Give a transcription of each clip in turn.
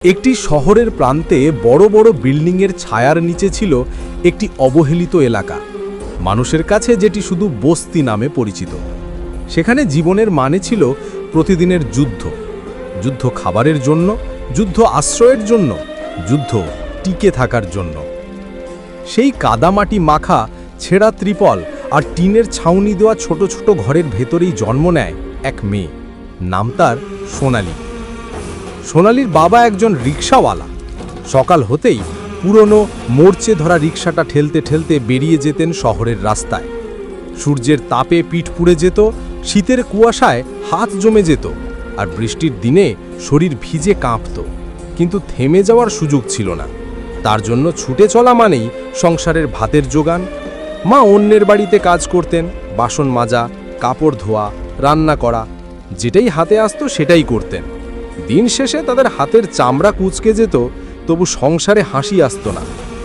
একটি শহরের প্রান্তে বড় বড় বিল্ডিংয়ের ছায়ার নিচে ছিল একটি অবহেলিত এলাকা, মানুষের কাছে যেটি শুধু বস্তি নামে পরিচিত। সেখানে জীবনের মানে ছিল প্রতিদিনের যুদ্ধ, যুদ্ধ খাবারের জন্য, যুদ্ধ আশ্রয়ের জন্য, যুদ্ধ টিকে থাকার জন্য। সেই কাদামাটি মাখা ছেঁড়া ত্রিপল আর টিনের ছাউনি দেওয়া ছোট ছোট ঘরের ভেতরেই জন্ম নেয় এক মেয়ে, নাম তার সোনালি। সোনালির বাবা একজন রিকশাওয়ালা। সকাল হতেই পুরনো মোর্চে ধরা রিকশাটা ঠেলতে ঠেলতে বেরিয়ে যেতেন শহরের রাস্তায়। সূর্যের তাপে পিঠ পুড়ে যেত, শীতের কুয়াশায় হাত জমে যেত, আর বৃষ্টির দিনে শরীর ভিজে কাঁপত, কিন্তু থেমে যাওয়ার সুযোগ ছিল না। তার জন্য ছুটে চলা মানেই সংসারের ভাতের জোগান। মা অন্যের বাড়িতে কাজ করতেন, বাসন মাজা, কাপড় ধোয়া, রান্না করা, যেটাই হাতে আসতো সেটাই করতেন। দিন শেষে তাদের হাতের চামড়া কুঁচকে যেত, তবু সংসারে হাসি আসতো না,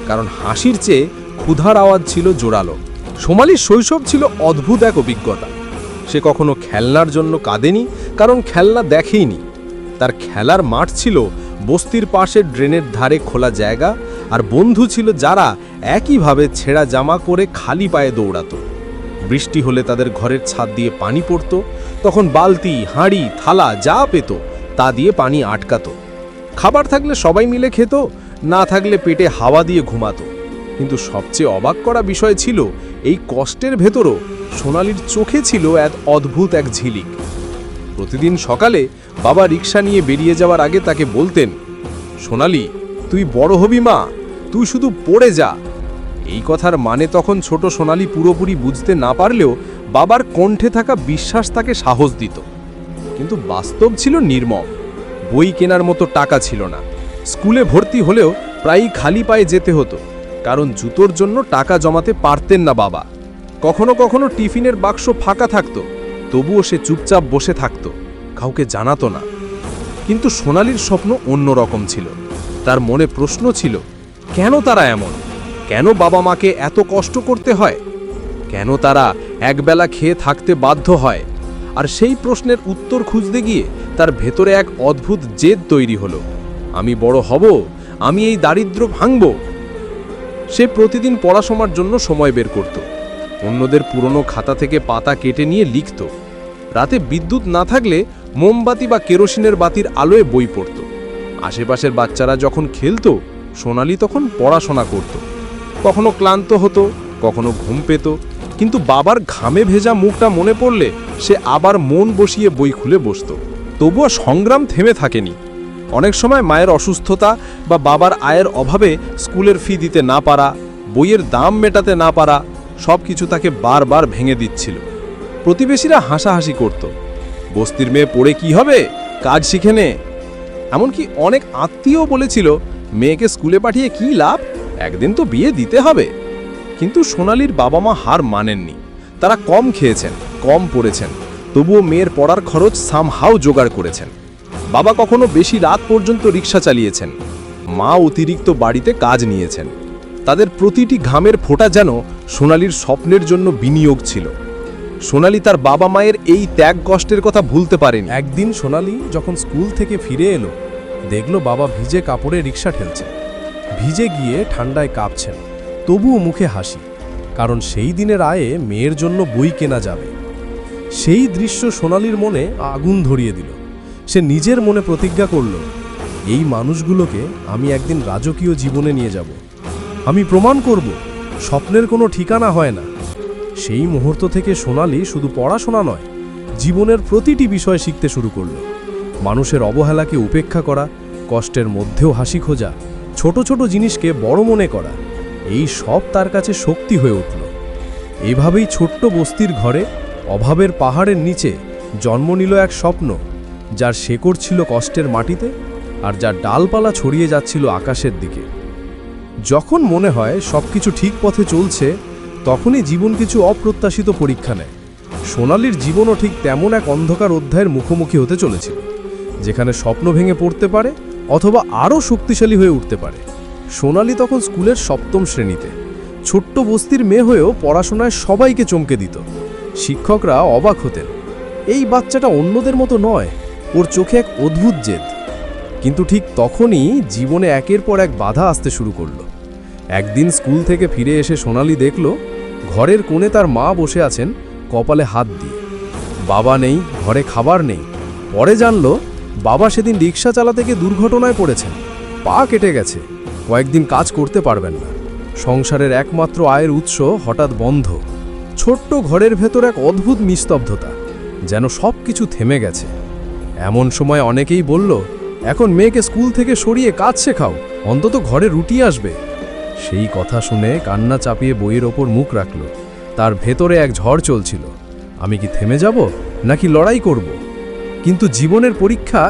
কারণ হাসির চেয়ে ক্ষুধার আওয়াজ ছিল জোরালো। সোনালির শৈশব ছিল অদ্ভুত এক অভিজ্ঞতা। সে কখনো খেলনার জন্য কাঁদেনি, কারণ খেলনা দেখেইনি। তার খেলার মাঠ ছিল বস্তির পাশে ড্রেনের ধারে খোলা জায়গা, আর বন্ধু ছিল যারা একইভাবে ছেঁড়া জামা পরে খালি পায়ে দৌড়াতো। বৃষ্টি হলে তাদের ঘরের ছাদ দিয়ে পানি পড়তো, তখন বালতি, হাঁড়ি, থালা যা পেত তা দিয়ে পানি আটকাতো। খাবার থাকলে সবাই মিলে খেত, না থাকলে পেটে হাওয়া দিয়ে ঘুমাতো। কিন্তু সবচেয়ে অবাক করা বিষয় ছিল, এই কষ্টের ভেতরও সোনালির চোখে ছিল এক অদ্ভুত এক ঝিলিক। প্রতিদিন সকালে বাবা রিকশা নিয়ে বেরিয়ে যাওয়ার আগে তাকে বলতেন, সোনালি, তুই বড় হবি মা, তুই শুধু পড়ে যা। এই কথার মানে তখন ছোট সোনালি পুরোপুরি বুঝতে না পারলেও বাবার কণ্ঠে থাকা বিশ্বাস তাকে সাহস দিত। কিন্তু বাস্তব ছিল নির্মম। বই কেনার মতো টাকা ছিল না, স্কুলে ভর্তি হলেও প্রায়ই খালি পায়ে যেতে হতো, কারণ জুতোর জন্য টাকা জমাতে পারতেন না বাবা। কখনো কখনো টিফিনের বাক্স ফাঁকা থাকতো, তবুও সে চুপচাপ বসে থাকতো, কাউকে জানাতো না। কিন্তু সোনালির স্বপ্ন অন্যরকম ছিল। তার মনে প্রশ্ন ছিল, কেন তারা এমন? কেন বাবা মাকে এত কষ্ট করতে হয়? কেন তারা একবেলা খেয়ে থাকতে বাধ্য হয়? আর সেই প্রশ্নের উত্তর খুঁজতে গিয়ে তার ভেতরে এক অদ্ভুত জেদ তৈরি হলো। আমি বড় হব, আমি এই দারিদ্র্য ভাঙব। সে প্রতিদিন পড়াশোনার জন্য সময় বের করত, অন্যদের পুরনো খাতা থেকে পাতা কেটে নিয়ে লিখত। রাতে বিদ্যুৎ না থাকলে মোমবাতি বা কেরোসিনের বাতির আলোয় বই পড়ত। আশেপাশের বাচ্চারা যখন খেলতো, সোনালি তখন পড়াশোনা করত। কখনো ক্লান্ত হতো, কখনো ঘুম পেত, কিন্তু বাবার ঘামে ভেজা মুখটা মনে পড়লে সে আবার মন বসিয়ে বই খুলে বসত। তবুও সংগ্রাম থেমে থাকেনি। অনেক সময় মায়ের অসুস্থতা বা বাবার আয়ের অভাবে স্কুলের ফি দিতে না পারা, বইয়ের দাম মেটাতে না পারা, সব কিছু তাকে বারবার ভেঙে দিচ্ছিল। প্রতিবেশীরা হাসাহাসি করত, বস্তির মেয়ে পড়ে কি হবে, কাজ শিখে নে। এমনকি অনেক আত্মীয় বলেছিল, মেয়েকে স্কুলে পাঠিয়ে কি লাভ, একদিন তো বিয়ে দিতে হবে। কিন্তু সোনালির বাবা মা হার মানেননি। তারা কম খেয়েছেন, কম পড়েছেন, তবুও মেয়ের পড়ার খরচ সামহাও জোগাড় করেছেন। বাবা কখনো বেশি রাত পর্যন্ত রিকশা চালিয়েছেন, মা অতিরিক্ত বাড়িতে কাজ নিয়েছেন। তাদের প্রতিটি ঘামের ফোঁটা যেন সোনালির স্বপ্নের জন্য বিনিয়োগ ছিল। সোনালি তার বাবা মায়ের এই ত্যাগ কষ্টের কথা ভুলতে পারেনি। একদিন সোনালি যখন স্কুল থেকে ফিরে এলো, দেখলো বাবা ভিজে কাপড়ে রিকশা ঠেলছেন, ভিজে গিয়ে ঠান্ডায় কাঁপছেন, তবুও মুখে হাসি, কারণ সেই দিনের আয়ে মেয়ের জন্য বই কেনা যাবে। সেই দৃশ্য সোনালির মনে আগুন ধরিয়ে দিল। সে নিজের মনে প্রতিজ্ঞা করল, এই মানুষগুলোকে আমি একদিন রাজকীয় জীবনে নিয়ে যাব। আমি প্রমাণ করব, স্বপ্নের কোনো ঠিকানা হয় না। সেই মুহূর্ত থেকে সোনালি শুধু পড়াশোনা নয়, জীবনের প্রতিটি বিষয় শিখতে শুরু করল। মানুষের অবহেলাকে উপেক্ষা করা, কষ্টের মধ্যেও হাসি খোঁজা, ছোট ছোট জিনিসকে বড় মনে করা, এই সব তার কাছে শক্তি হয়ে উঠল। এভাবেই ছোট্ট বস্তির ঘরে, অভাবের পাহাড়ের নিচে জন্ম নিল এক স্বপ্ন, যার শেকড় ছিল কষ্টের মাটিতে, আর যার ডালপালা ছড়িয়ে যাচ্ছিল আকাশের দিকে। যখন মনে হয় সবকিছু ঠিক পথে চলছে, তখনই জীবন কিছু অপ্রত্যাশিত পরীক্ষা নেয়। সোনালির জীবনও ঠিক তেমন এক অন্ধকার অধ্যায়ের মুখোমুখি হতে চলেছিল, যেখানে স্বপ্ন ভেঙে পড়তে পারে অথবা আরও শক্তিশালী হয়ে উঠতে পারে। সোনালি তখন স্কুলের 7ম শ্রেণীতে। ছোট্ট বস্তির মেয়ে হয়েও পড়াশোনায় সবাইকে চমকে দিত। শিক্ষকরা অবাক হতেন, এই বাচ্চাটা অন্যদের মতো নয়, ওর চোখে এক অদ্ভুত জেদ। কিন্তু ঠিক তখনই জীবনে একের পর এক বাধা আসতে শুরু করলো। একদিন স্কুল থেকে ফিরে এসে সোনালি দেখল ঘরের কোণে তার মা বসে আছেন কপালে হাত দিয়ে। বাবা নেই, ঘরে খাবার নেই। পরে জানল বাবা সেদিন রিক্সা চালাতে গিয়ে দুর্ঘটনায় পড়েছেন, পা কেটে গেছে, কয়েকদিন কাজ করতে পারবেন না। সংসারের একমাত্র আয়ের উৎস হঠাৎ বন্ধ। ছোট্ট ঘরের ভেতর এক অদ্ভুত নিস্তব্ধতা, যেন সব কিছু থেমে গেছে। এমন সময় অনেকেই বলল, এখন মেয়েকে স্কুল থেকে সরিয়ে কাজ শেখাও, অন্তত ঘরে রুটি আসবে। সেই কথা শুনে কান্না চাপিয়ে বইয়ের ওপর মুখ রাখল। তার ভেতরে এক ঝড় চলছিল, আমি কি থেমে যাব নাকি লড়াই করব? কিন্তু জীবনের পরীক্ষা